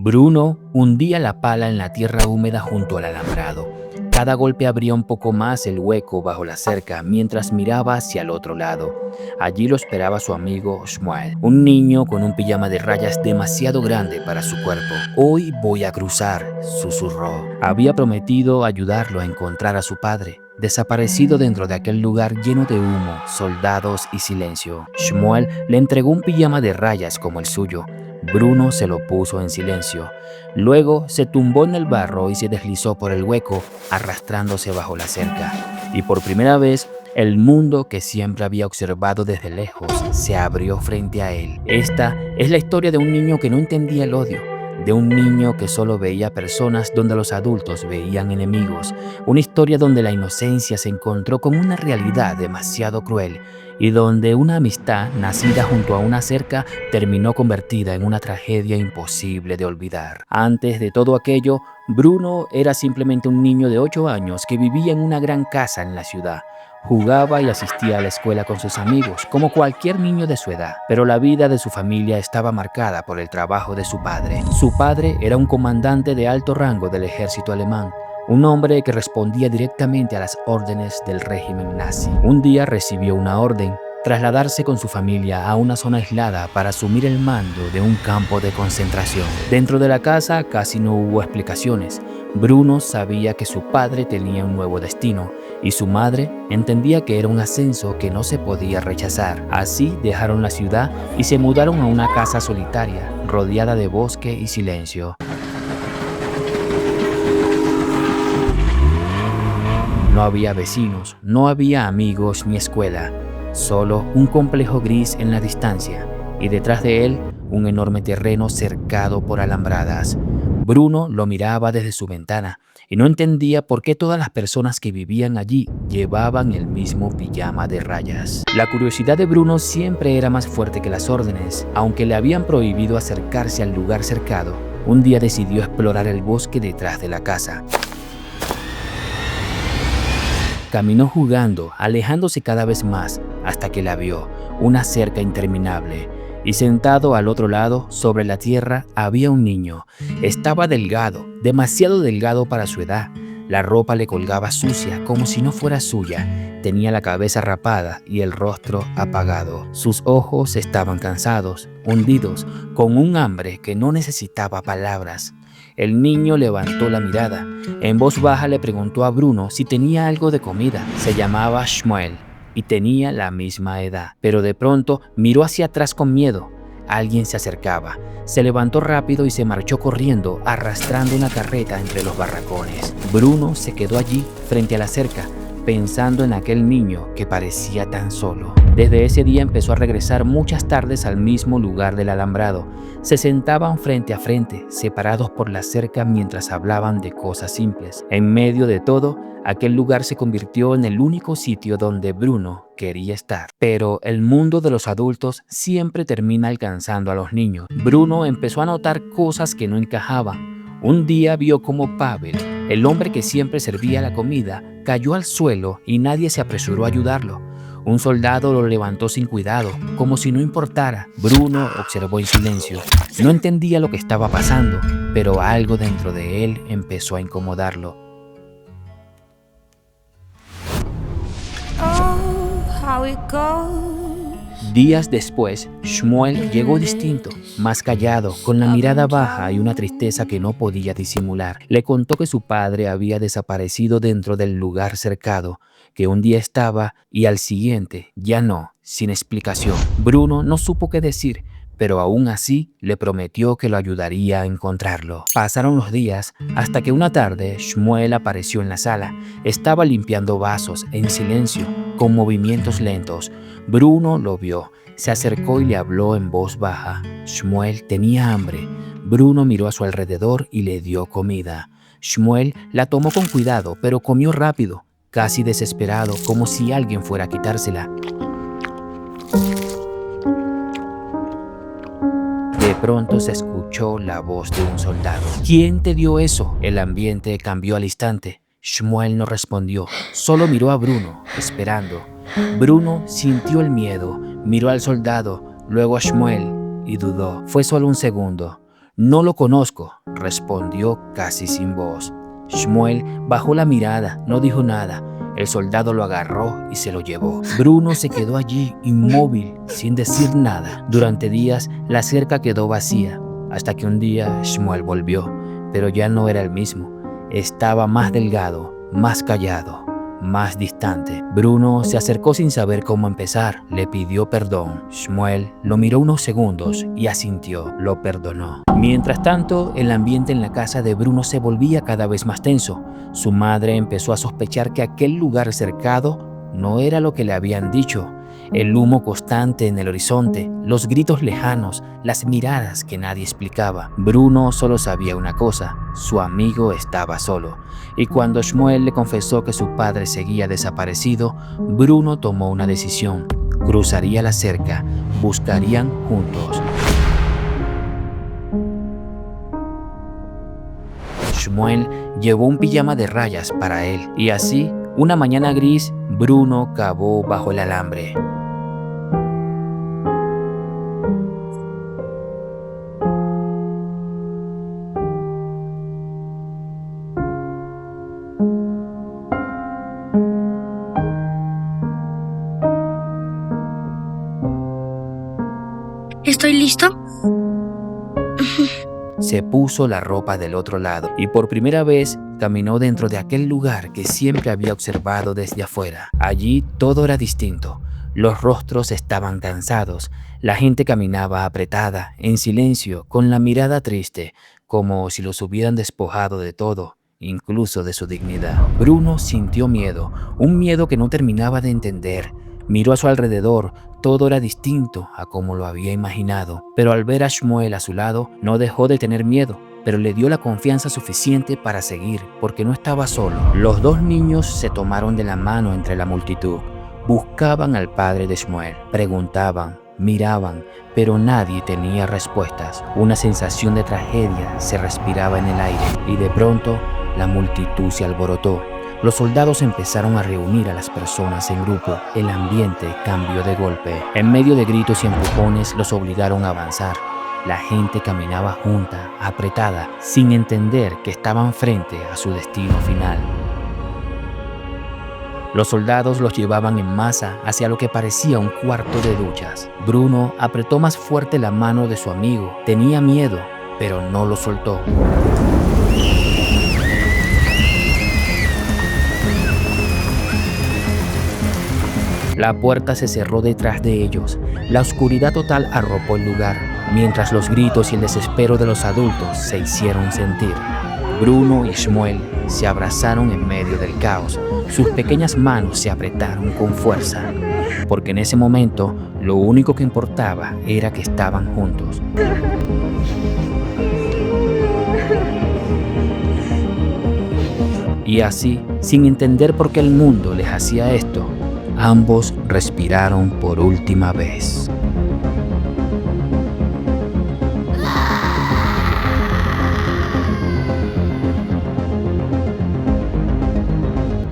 Bruno hundía la pala en la tierra húmeda junto al alambrado. Cada golpe abría un poco más el hueco bajo la cerca mientras miraba hacia el otro lado. Allí lo esperaba su amigo Shmuel, un niño con un pijama de rayas demasiado grande para su cuerpo. «Hoy voy a cruzar», susurró. Había prometido ayudarlo a encontrar a su padre, desaparecido dentro de aquel lugar lleno de humo, soldados y silencio. Shmuel le entregó un pijama de rayas como el suyo. Bruno se lo puso en silencio. Luego se tumbó en el barro y se deslizó por el hueco, arrastrándose bajo la cerca. Y por primera vez, el mundo que siempre había observado desde lejos se abrió frente a él. Esta es la historia de un niño que no entendía el odio, de un niño que solo veía personas donde los adultos veían enemigos. Una historia donde la inocencia se encontró con una realidad demasiado cruel y donde una amistad nacida junto a una cerca terminó convertida en una tragedia imposible de olvidar. Antes de todo aquello, Bruno era simplemente un niño de 8 años que vivía en una gran casa en la ciudad. Jugaba y asistía a la escuela con sus amigos, como cualquier niño de su edad, pero la vida de su familia estaba marcada por el trabajo de su padre. Su padre era un comandante de alto rango del ejército alemán, un hombre que respondía directamente a las órdenes del régimen nazi. Un día recibió una orden: trasladarse con su familia a una zona aislada para asumir el mando de un campo de concentración. Dentro de la casa casi no hubo explicaciones. Bruno sabía que su padre tenía un nuevo destino y su madre entendía que era un ascenso que no se podía rechazar. Así dejaron la ciudad y se mudaron a una casa solitaria, rodeada de bosque y silencio. No había vecinos, no había amigos ni escuela, solo un complejo gris en la distancia y detrás de él un enorme terreno cercado por alambradas. Bruno lo miraba desde su ventana y no entendía por qué todas las personas que vivían allí llevaban el mismo pijama de rayas. La curiosidad de Bruno siempre era más fuerte que las órdenes. Aunque le habían prohibido acercarse al lugar cercado, un día decidió explorar el bosque detrás de la casa. Caminó jugando, alejándose cada vez más, hasta que la vio, una cerca interminable. Y sentado al otro lado, sobre la tierra, había un niño. Estaba delgado, demasiado delgado para su edad. La ropa le colgaba sucia, como si no fuera suya. Tenía la cabeza rapada y el rostro apagado. Sus ojos estaban cansados, hundidos, con un hambre que no necesitaba palabras. El niño levantó la mirada. En voz baja le preguntó a Bruno si tenía algo de comida. Se llamaba Shmuel y tenía la misma edad, pero de pronto miró hacia atrás con miedo. Alguien se acercaba. Se levantó rápido y se marchó corriendo, arrastrando una carreta entre los barracones. Bruno se quedó allí, frente a la cerca, pensando en aquel niño que parecía tan solo. Desde ese día empezó a regresar muchas tardes al mismo lugar del alambrado. Se sentaban frente a frente, separados por la cerca mientras hablaban de cosas simples. En medio de todo, aquel lugar se convirtió en el único sitio donde Bruno quería estar. Pero el mundo de los adultos siempre termina alcanzando a los niños. Bruno empezó a notar cosas que no encajaban. Un día vio cómo Pavel, el hombre que siempre servía la comida, cayó al suelo y nadie se apresuró a ayudarlo. Un soldado lo levantó sin cuidado, como si no importara. Bruno observó en silencio. No entendía lo que estaba pasando, pero algo dentro de él empezó a incomodarlo. Días después, Shmuel llegó distinto, más callado, con la mirada baja y una tristeza que no podía disimular. Le contó que su padre había desaparecido dentro del lugar cercado, que un día estaba y al siguiente ya no, sin explicación. Bruno no supo qué decir, pero aún así le prometió que lo ayudaría a encontrarlo. Pasaron los días hasta que una tarde Shmuel apareció en la sala. Estaba limpiando vasos en silencio, con movimientos lentos. Bruno lo vio, se acercó y le habló en voz baja. Shmuel tenía hambre. Bruno miró a su alrededor y le dio comida. Shmuel la tomó con cuidado, pero comió rápido, casi desesperado, como si alguien fuera a quitársela. De pronto se escuchó la voz de un soldado. ¿Quién te dio eso? El ambiente cambió al instante. Shmuel no respondió, solo miró a Bruno, esperando. Bruno sintió el miedo, miró al soldado, luego a Shmuel y dudó. Fue solo un segundo. No lo conozco, respondió casi sin voz. Shmuel bajó la mirada, no dijo nada. El soldado lo agarró y se lo llevó. Bruno se quedó allí, inmóvil, sin decir nada. Durante días, la cerca quedó vacía, hasta que un día Shmuel volvió, pero ya no era el mismo. Estaba más delgado, más callado, más distante. Bruno se acercó sin saber cómo empezar. Le pidió perdón. Shmuel lo miró unos segundos y asintió. Lo perdonó. Mientras tanto, el ambiente en la casa de Bruno se volvía cada vez más tenso. Su madre empezó a sospechar que aquel lugar cercado no era lo que le habían dicho. El humo constante en el horizonte, los gritos lejanos, las miradas que nadie explicaba. Bruno solo sabía una cosa: su amigo estaba solo. Y cuando Shmuel le confesó que su padre seguía desaparecido, Bruno tomó una decisión. Cruzaría la cerca, buscarían juntos. Shmuel llevó un pijama de rayas para él, y así, una mañana gris, Bruno cavó bajo el alambre. ¿Estoy listo? Se puso la ropa del otro lado y por primera vez caminó dentro de aquel lugar que siempre había observado desde afuera. Allí todo era distinto. Los rostros estaban cansados. La gente caminaba apretada, en silencio, con la mirada triste, como si los hubieran despojado de todo, incluso de su dignidad. Bruno sintió miedo, un miedo que no terminaba de entender. Miró a su alrededor, todo era distinto a como lo había imaginado, pero al ver a Shmuel a su lado, no dejó de tener miedo, pero le dio la confianza suficiente para seguir, porque no estaba solo. Los dos niños se tomaron de la mano entre la multitud. Buscaban al padre de Shmuel, preguntaban, miraban, pero nadie tenía respuestas. Una sensación de tragedia se respiraba en el aire, y de pronto la multitud se alborotó. Los soldados empezaron a reunir a las personas en grupo. El ambiente cambió de golpe. En medio de gritos y empujones los obligaron a avanzar. La gente caminaba junta, apretada, sin entender que estaban frente a su destino final. Los soldados los llevaban en masa hacia lo que parecía un cuarto de duchas. Bruno apretó más fuerte la mano de su amigo. Tenía miedo, pero no lo soltó. La puerta se cerró detrás de ellos. La oscuridad total arropó el lugar, mientras los gritos y el desespero de los adultos se hicieron sentir. Bruno y Shmuel se abrazaron en medio del caos. Sus pequeñas manos se apretaron con fuerza, porque en ese momento lo único que importaba era que estaban juntos. Y así, sin entender por qué el mundo les hacía esto, ambos respiraron por última vez.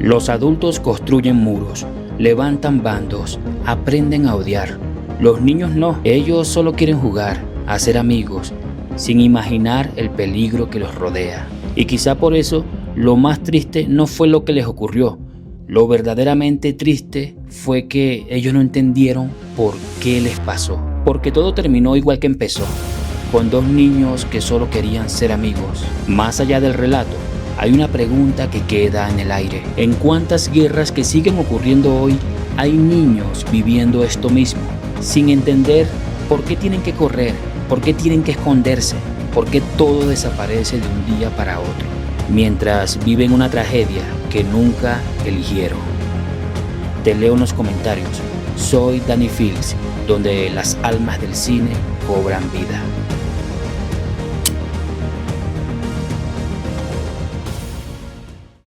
Los adultos construyen muros, levantan bandos, aprenden a odiar. Los niños no, ellos solo quieren jugar, hacer amigos, sin imaginar el peligro que los rodea. Y quizá por eso, lo más triste no fue lo que les ocurrió. Lo verdaderamente triste fue que ellos no entendieron por qué les pasó. Porque todo terminó igual que empezó, con dos niños que solo querían ser amigos. Más allá del relato, hay una pregunta que queda en el aire. ¿En cuántas guerras que siguen ocurriendo hoy hay niños viviendo esto mismo, sin entender por qué tienen que correr, por qué tienen que esconderse, por qué todo desaparece de un día para otro, mientras viven una tragedia que nunca eligieron? Te leo en los comentarios. Soy Danny Fields, donde las almas del cine cobran vida.